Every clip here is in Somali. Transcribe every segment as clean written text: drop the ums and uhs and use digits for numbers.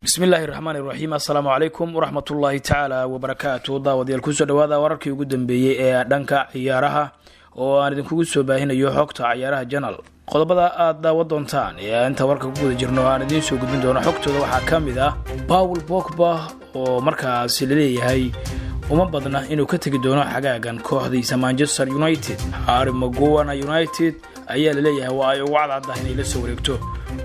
bismillahi rahmaani rahiim. Assalaamu calaykum waraxmatullaahi tacaala wabarakaatu. daawadayaal kusoo dhawaada wararkii ugu dambeeyey ee dhanka ciyaaraha oo aan idinkugu soo baahinayo xogta ciyaaraha janal. qodobada aad daawa doontaan ee inta warka ku guda jirno aan idiin soo gudbin doono xogtooda waxaa ka mid ah Paul Pogba oo markaasi leeyahay uma badna inuu ka tagi doono xagaagan kooxdiisa Manchester United. Harry Maguire United ayaa leeyahay waa ay ugu caddahay inay la soo wareegto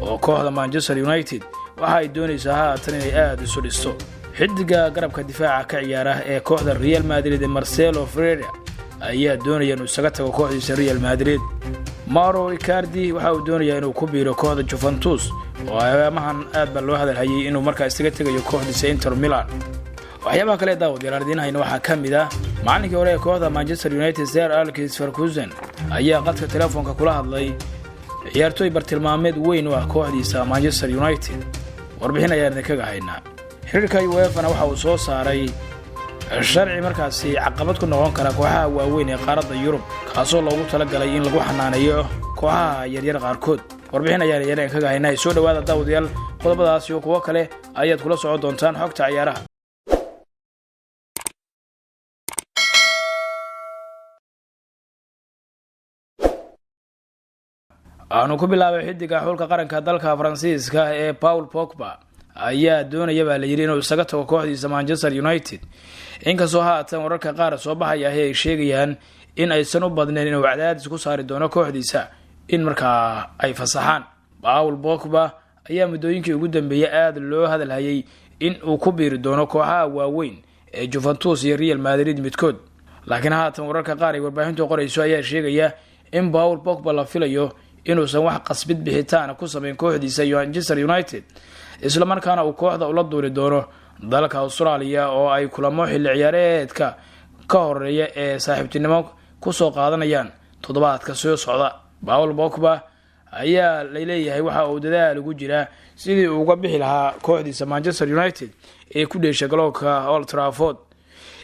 oo kooxda Manchester United waxa ay doonaysaa haatan inay aad isu dhisto. xidiga garabka difaaca ka ciyaara ee kooxda Real Madrid Marcelo Ferreira ayaa doonaya inuu isaga tago kooxdiisa Real Madrid. Mauro Icardi waxa uu doonayaa inuu ku biiro kooxda Juventus oo ayamahan aad baa loo hadalhayay inuu markaa isaga tagayo kooxdiisa Inter Milan. waxyaabaha kale daawadayaal ardiinayna waxaa ka mid ah macallinkii hore ee kooxda Manchester United Sir Alex Ferguson ayaa qadka telefoonka kula hadlay ciyaartoy bartilmaameed weyn oo ah kooxdiisa Manchester United. warbixin ayaan idinkaga haynaa. xiriirka UEFA waxa uu soo saaray sharci markaasi caqabad ku noqon kara kooxaha waaweyn ee qaaradda Yurub kaasoo loogu talagalay in lagu xanaaneeyo kooxaha yaryar qaarkood. warbixin ayaan idinkaga haynaa. soo dhawaada daawadayaal, qodobadaas iyo kuwa kale ayaad kula socon doontaan xogta ciyaaraha. aanu ku bilaabay xidiga xulka qaranka dalka Faransiiska ee Paul Pogba ayaa doonaya baa la yiri inuu isaga tago kooxdiisa Manchester United. inkastoo haatan wararka qaar soo baxaya ay sheegayaan in aysan u badnayn inuu cadaadis ku saari doono kooxdiisa in markaa ay fasaxaan. Paul Pogba ayaa muddooyinkii ugu dambeeyay aad loo hadalhayay in uu ku biiri doono kooxaha waaweyn ee Juventus iyo Real Madrid midkood. laakiin haatan wararka qaar ay warbaahintu qorayso ayaa sheegaya in Paul Pogba la filayo inuusan wax qasbid bixitaan ku sameyn kooxdiisa Manchester United, isla markaana uu kooxda ula duuli doono dalka Australia oo ay kulamo xilli ciyaareedka ka horeeya ee saaxiibtinimo ku soo qaadanayaan toddobaadka soo socda. Paul Pogba ayaa leeyahay waxa uu dadaal ugu jira sidii uu uga bixi lahaa kooxdiisa Manchester United ee ku dheeshay garoonka Old Trafford.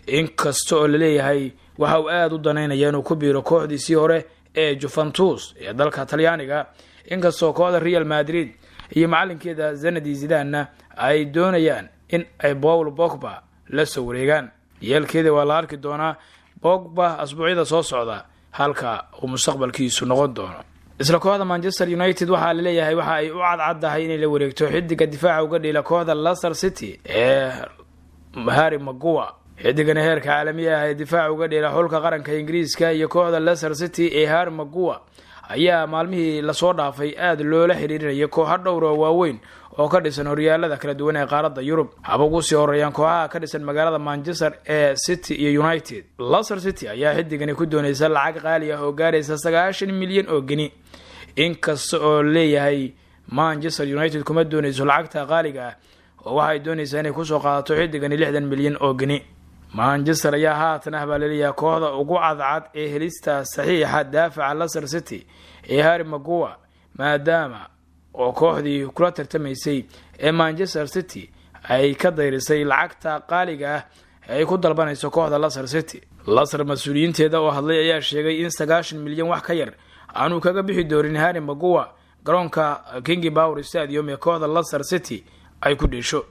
inkastoo leeyahay waxa uu aad u danaynayaa inuu ku biiro kooxdiisii hore ee Juventus ee dalka Talyaaniga, inkastoo kooxda Real Madrid iyo macalinkeeda Zinedine Zidane ay doonayaan in ay Paul Pogba la soo wareegaan. yeelkeeda waa la arki doonaa Pogba asbuucyada soo socda halka uu mustaqbalkiisu noqon doono. isla kooxda Manchester United waxa la leeyahay waxa ay u caddahay inay la wareegto xidiga difaaca uga dhila kooxda Leicester City ee Harry Maguire. xidigan heerka caalamiga ah ee difaaca uga dhila xulka qaranka Ingiriiska iyo kooxda Leicester City ee Harry Maguire ayaa maalmihii la soo dhaafay aad loola xiriirinayo kooxo dhowr oo waaweyn oo ka dhisan horyaalada kala duwan ee qaaradda Yurub. haba ugu sii horeeyaan kooxaha ka dhisan magaalada Manchester ee City iyo United. Leicester City ayaa xidigani ku doonaysa lacag qaali ah oo gaaraysa 90 milyan oo gini, inkastoo leeyahay Manchester United kuma doonayso lacagta qaaliga ah oo waxay doonaysaa inay ku soo qaadato xidigani 60 milyan oo gini. Manchester ayaa haatan baa leeyahay kooxda ugu cadcad ee helista saxiixa daafaca Leicester City ee Harry Maguire, maadaama oo kooxdii kula tartamaysay ee Manchester City ay ka dayrisay lacagta qaaliga ah ay ku dalbanayso kooxda Leicester City. Leicester mas'uuliyiinteeda oo hadlay ayaa sheegay in 90 milyan wax ka yar aanu kaga bixi doonin Harry Maguire garoonka King Power Stadium ee kooxda Leicester City ay ku dheesho.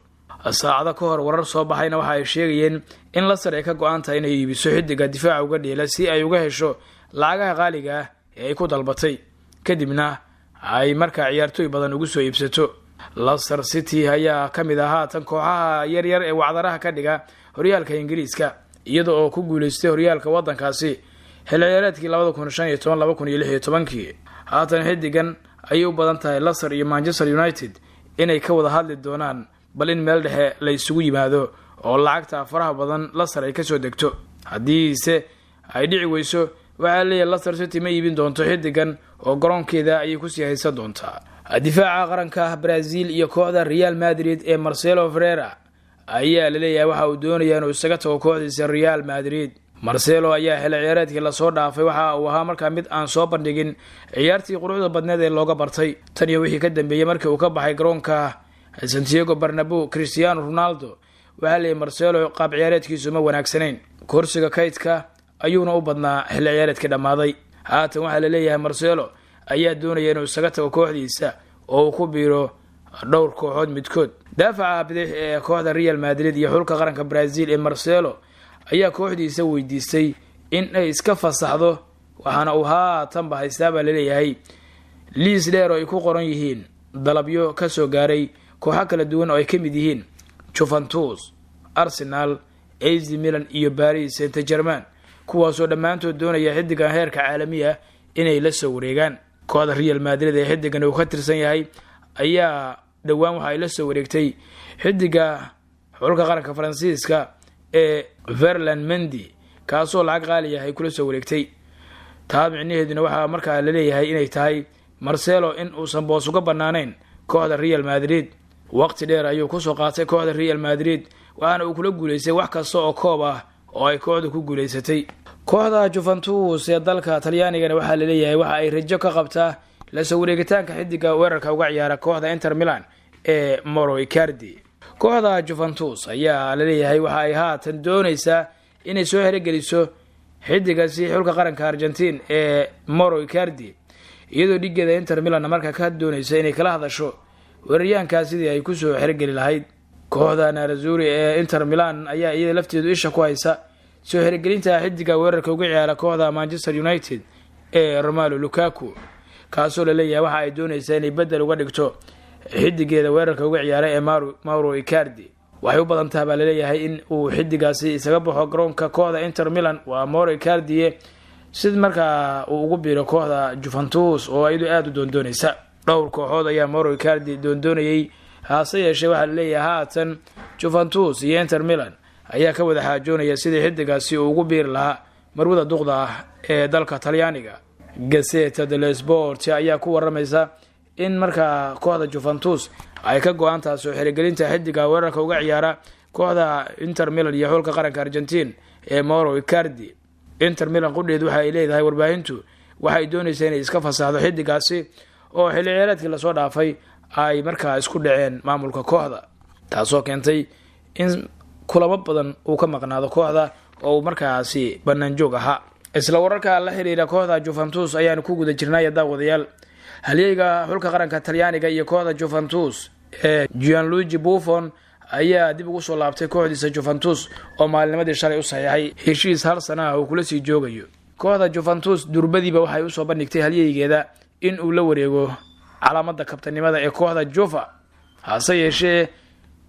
saacada ka hor warar soo baxayna waxa ay sheegayeen in Leicester ay ka go'an tahay inay iibiso xidiga difaaca uga dhila si ay uga hesho lacagaha qaaliga ah ee ay ku dalbatay, kadibna ay markaa ciyaartoy badan ugu soo iibsato. Leicester City ayaa ka mid ah haatan kooxaha yaryar ee wacdaraha ka dhiga horyaalka Ingiriiska iyada oo ku guuleystay horyaalka wadankaasi xilli ciyaareedkii 2015-2016. haatan xidigan ayay u badan tahay Leicester iyo Manchester United inay ka wada hadli doonaan bal in meel dhexe la isugu yimaado oo lacagta faraha badan Leicester ay ka soo degto. haddiise ay dhici weyso waxa leeyahay Leicester City ma iibin doonto xidigan oo garoonkeeda ay ku sii haysan doontaa. difaaca qaranka Brazil iyo kooxda Real Madrid ee Marcelo Ferreira ayaa leeyahay waxa uu doonayaa inuu isaga tago kooxdiisa Real Madrid. Marcelo ayaa xilli ciyaareedkii la soo dhaafay waxa uu ahaa markaa mid aan soo bandhigin ciyaartii quruxda badneed ee looga bartay tan iyo wixii ka dambeeyay markii uu ka baxay garoonka Santiago Bernabeu. Cristiano Ronaldo waxa leeyahay Marcelo qaab ciyaareedkiisu ma wanaagsanayn, kursiga kaydka ayuuna u badnaa xilli ciyaareedkii dhamaaday. haatan waxa la leeyahay Marcelo ayaa doonaya inuu isaga tago kooxdiisa oo uu ku biiro dhowr kooxood midkood. daafaca bidix ee kooxda Real Madrid iyo xulka qaranka Brazil ee Marcelo ayaa kooxdiisa weydiistay in ay iska fasaxdo, waxaana uu haatan haystaa baa la leeyahay liis dheer oo ay ku qoran yihiin dalabyo ka soo gaaray kooxo kala duwan oo ay ka mid yihiin Juventus, Arsenal, AC Milan iyo Paris Saint-Germain, kuwaasoo dhammaantood doonaya xidigan heerka caalamiga inay la soo wareegaan. kooxda Real Madrid ee xidigan uu ka tirsan yahay ayaa dhawaan waxa ay la soo wareegtay xidiga xulka qaranka Faransiiska ee Ferland Mendy, kaasoo lacag qaali ah ay kula soo wareegtay. taabicinaheeduna waxa markaa la leeyahay inay tahay Marcelo in uusan boos uga banaanayn kooxda Real Madrid. waqti dheer ayuu ku soo qaatay kooxda Real Madrid, waxaana uu kula guuleystay wax kasta oo koob ah oo ay kooxdu ku guuleysatay. kooxda Juventus ee dalka Talyaaniga waxa la leeyahay waxa ay rajo ka qabtaa la soo wareegitaanka xidiga weerarka uga ciyaara kooxda Inter Milan ee Mauro Icardi. kooxda Juventus ayaa la leeyahay waxa ay haatan doonaysaa inay soo xirgeliso xidigaasi xulka qaranka Argentina ee Mauro Icardi, iyadoo dhigeeda Inter Milan markaa ka doonaysa inay kala hadasho weeraryahankaas sidii ay ku soo xirgeli lahayd. kooxda Nerazzurri ee Inter Milan ayaa iyada lafteedu isha ku haysa soo xirgelinta xidiga weerarka uga ciyaara kooxda Manchester United ee Romelu Lukaku, kaasoo la leeyahay waxa ay doonaysaa inay bedel uga dhigto xidigeeda weerarka uga ciyaara ee Mauro Icardi. waxay u badan tahay baa la leeyahay in uu xidigaasi isaga baxo garoonka kooxda Inter Milan waa Mauro Icardi, sid markaa uu ugu biiro kooxda Juventus oo ay aad u doondoonaysa. dhowr kooxood ayaa Mauro Icardi doondoonayay, hase yeeshee waxa la leeyahay haatan Juventus iyo Inter Milan ayaa ka wada xaajoonaya sidii xidigaasi uu ugu biiri lahaa marwada duqda ah ee dalka Talyaaniga. Gazzetta dello Sport ayaa ku waramaysa in markaa kooxda Juventus ay ka go'an tahay soo xirgelinta xidiga weerarka uga ciyaara kooxda Inter Milan iyo xulka qaranka Argentina ee Mauro Icardi. Inter Milan qudheed waxa ay leedahay warbaahintu waxay doonaysaa inay iska fasaxdo xidigaasi oo xilli ciyaareedkii la soo dhaafay ay markaa isku dhaceen maamulka kooxda, taasoo keentay in kulamo badan uu ka maqnaado kooxda oo markaasi banaan joog ahaa. isla wararka la xiriira kooxda Juventus ayaan ku guda jirnay daawadayaal. halyeyga xulka qaranka Talyaaniga iyo kooxda Juventus ee Gianluigi Buffon ayaa dib ugu soo laabtay kooxdiisa Juventus oo maalinimadii shalay u saxiixay heshiis hal sano ah oo kula sii joogayo. kooxda Juventus durbadiiba waxay u soo bandhigtay halyeygeeda in uu la wareego calaamada kabtanimada ee kooxda Juve, hase yeeshee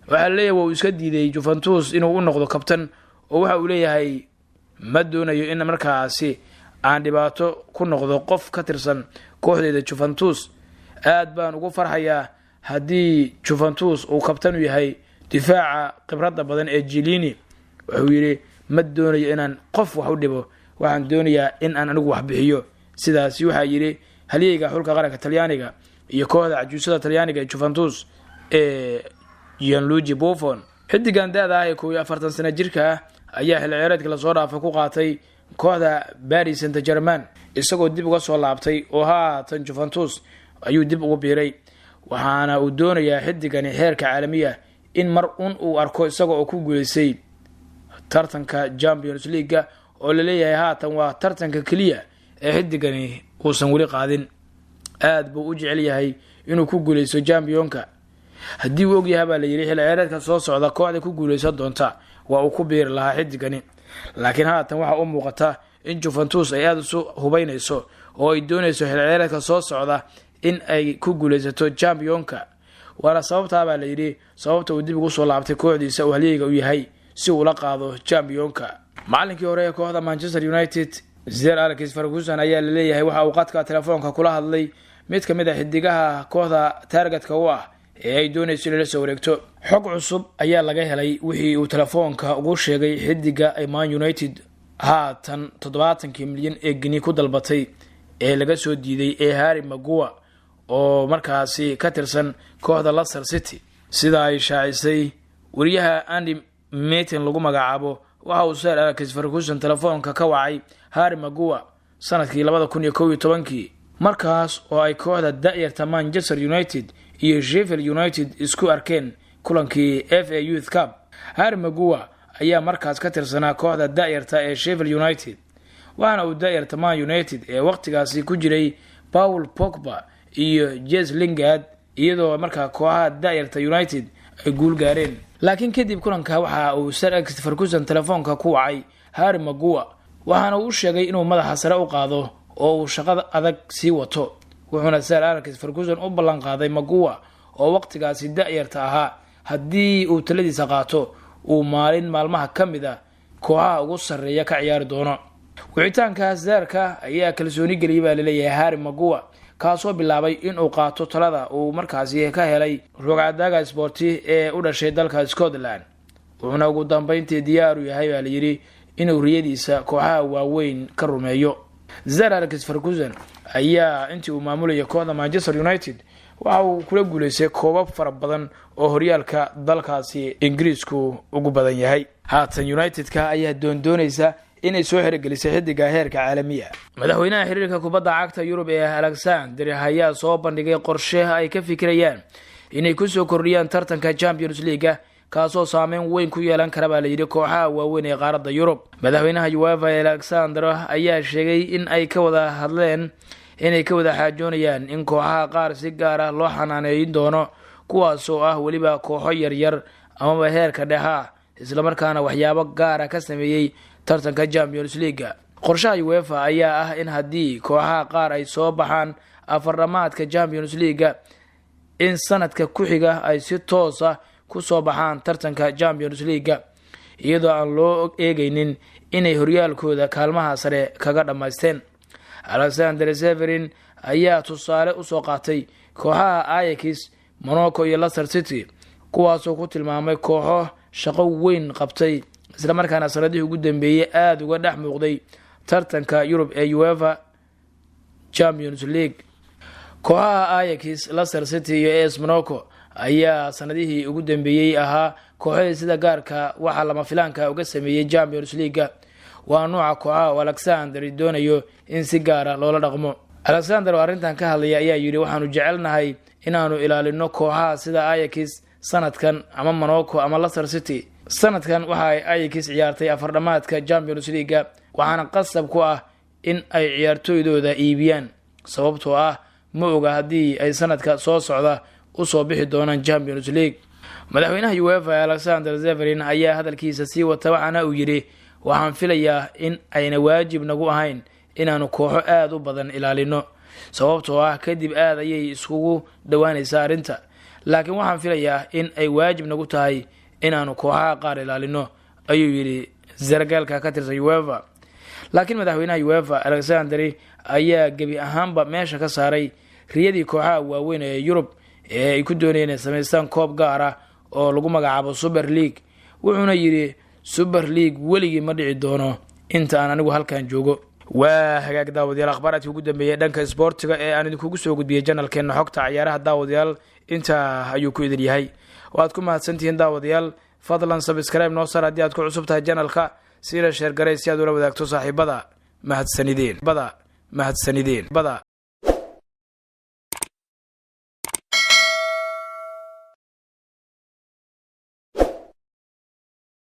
waxa la leeyahay uu iska diiday Juventus inuu u noqdo kabtan oo waxa uu leeyahay ma doonayo in markaasi aan dhibaato ku noqdo qof ka tirsan kooxdeeda Juventus. aad baan ugu farxayaa haddii Juventus uu kabtan u yahay difaaca khibradda badan ee Chiellini. wuxuu yiri ma doonayo inaan qof wax u dhibo, waxaan doonayaa in aan anigu wax bixiyo. sidaas waxa yiri halyeyga xulka qaranka Talyaaniga iyo kooxda cajuusada Talyaaniga ee Juventus ee Gianluigi Buffon. xidigan daada ah ee 41 sano jirka ah ayaa xilli ciyaareedkii la soo dhaafay ku qaatay kooxda Paris Saint-Germain, isagoo dib uga soo laabtay oo haatan Juventus ayuu dib ugu biiray. waxaana uu doonayaa xidigani heerka caalamiga in mar uu arko isagoo ku guuleysay tartanka Champions League oo la leeyahay haatan waa tartanka kaliya ee xidigani uusan wali qaadin. aad buu u jecel yahay inuu ku guuleysto Championka. haddii uu ogyahay baa la yiri xilli ciyaareedka soo socda kooxda ku guuleysan doonta waa uu ku biiri lahaa xidigani, laakiin haatan waxa u muuqata in Juventus ay aad u hubaynayso oo ay doonayso xilli ciyaareedka soo socda in ay ku guuleysato Championka. waana sababta baa la yiri sababta uu dib ugu soo laabtay kooxdiisa oo halyeyga u yahay si uu la qaado Championka. macallinkii hore ee kooxda Manchester United Sir Alex Ferguson ayaa la leeyahay waxa uu qadka telefoonka kula hadlay mid ka mid ah xidigaha kooxda targetka u ah ee ay doonayso in la soo wareegto. xog cusub ayaa laga helay wixii uu telefoonka ugu sheegay xidiga ay Man United haatan 70 milyan ee gini ku dalbatay ee laga soo diiday ee Harry Maguire oo markaasi ka tirsan kooxda Leicester City. sida ay shaacisay wariyaha Andy Meeting lagu magacaabo waxa uu Sir Alex Ferguson telefoonka ka wacay Harry Maguire sanadkii 2011 markaas oo ay kooxda da'yarta Manchester United iyo Sheffield United isku arkeen kulankii FA Youth Cup. Harry Maguire ayaa markaas ka tirsanaa kooxda da'yarta ee Sheffield United, waxaana uu da'yarta Man United ee waqtigaasi ku jiray Paul Pogba iyo Jesse Lingard, iyadoo markaa kooxaha da'yarta United ay guul gaareen. laakiin kadib kulanka waxa uu Sir Alex Ferguson telefoonka ku wacay Harry Maguire, waxaana uu sheegay inuu madaxa sare u qaado oo uu shaqada adag sii wato. wuxuuna Sir Alex Ferguson u ballan qaaday Maguire oo waqtigaasi da'yarta ahaa haddii uu taladiisa qaato uu maalin maalmaha kamid ah kooxaha ugu sareeya ka ciyaari doono. wicitaanka Zarka ayaa kalsooni geliyay baa leeyahay Harry Maguire, kaasoo bilaabay inuu qaato talada uu markaasi ka helay rogcadaga sporti ee u dhashay dalka Scotland. wuxuuna ugu dambeyntii diyaar u yahay baa yiri inuu riyadiisa kooxaha waaweyn ka rumeeyo. Sir Alex Ferguson ayaa intii uu maamulay kooxda Manchester United waxa uu kula guuleystay koobab fara badan oo horyaalka dalkaasi Ingiriisku ugu badan yahay. haatan United-ka ayaa doonaysa inay soo xirigelisay xidiga heerka caalamiga. madaxweynaha xiriirka kubadda cagta Yurub ee Alexander ayaa soo bandhigay qorshe ay ka fikirayaan inay ku soo kordhiyaan tartanka Champions League kaasoo saameyn weyn ku yeelan kara baa la yiri kooxaha waaweyn ee qaaradda Yurub. madaxweynaha UEFA Alexander ayaa sheegay in ay ka wada hadleen inay ka wada xaajoonayaan in kooxaha qaar si gaar ah loo xanaaneeyin doono, kuwaasoo ah waliba kooxo yaryar ama heerka dhexe isla markaana waxyaabo gaar ah ka sameeyay tartanka Champions League. qorshaha UEFA ayaa ah in haddii kooxaha qaar ay soo baxaan afardhamaadka Champions League in sanadka ku xiga ay si toos ah ku soo baxaan tartanka Champions League iyadoo aan loo eegaynin inay horyaalkooda kaalmaha sare kaga dhamaysteen. Alexander Severin ayaa tusaale u soo qaatay kooxaha Ajax, Monaco iyo Leicester City, kuwaasoo ku tilmaamay kooxo shaqo weyn qabtay isla markaana sanadihii ugu dambeeyay aad uga dhex muuqday tartanka Yurub ee UEFA Champions League. kooxaha Ajax, Leicester City iyo AS Monaco ayaa sanadihii ugu dambeeyay ahaa kooxo sida gaarka waxa lama filaanka uga sameeyay Champions League. waa nooca kooxaha Alexander doonayo in si gaar ah loola dhaqmo. Alexander oo arrintan ka hadlaya ayaa yiri waxaanu jecelnahay inaanu ilaalino kooxaha sida Ajax sanadkan ama Monaco ama Leicester City. sanadkan waxa ay Ajax ciyaartay afardhamaadka Champions League, waxaana qasab ku ah in ay ciyaartooydooda iibiyaan sababtoo ah ma oga haddii ay sanadka soo socda u soo bixi doonaan Champions League. madaxweynaha UEFA Alexander Severin ayaa hadalkiisa sii wata, waxaana uu yiri waxaan filayaa in ayna waajib nagu ahayn inaanu kooxo aad u badan ilaalino sababtoo ah kadib aad ayay iskugu dhawaanaysaa arrinta, laakiin waxaan filayaa in ay waajib nagu tahay inaanu kooxaha qaar ilaalino ayuu yiri sargaalka ka tirsan UEFA. laakiin madaxweynaha UEFA Alexander ayaa gebi ahaanba meesha ka saaray riyadii kooxaha waaweyn ee Yurub ee ay ku doonayeen sameystaan koob gaar ah oo lagu magacaabo Super League. wuxuuna yiri Super League weligii ma dhici doono inta aan anigu halkan joogo. waa hagaag daawadayaal akhbaaradkii ugu dambeeyay dhanka sportiga ee aan idinku soo gudbiyay channelkeena xogta ciyaaraha. daawadayaal inta ayuu ku idin yahay, waad ku mahadsantihiin daawadayaal. fadlan subscribe noo sar haddii aad ku cusub tahay channelka, sida share garay si aad ula wadaagto saaxiibada. mahadsanideen.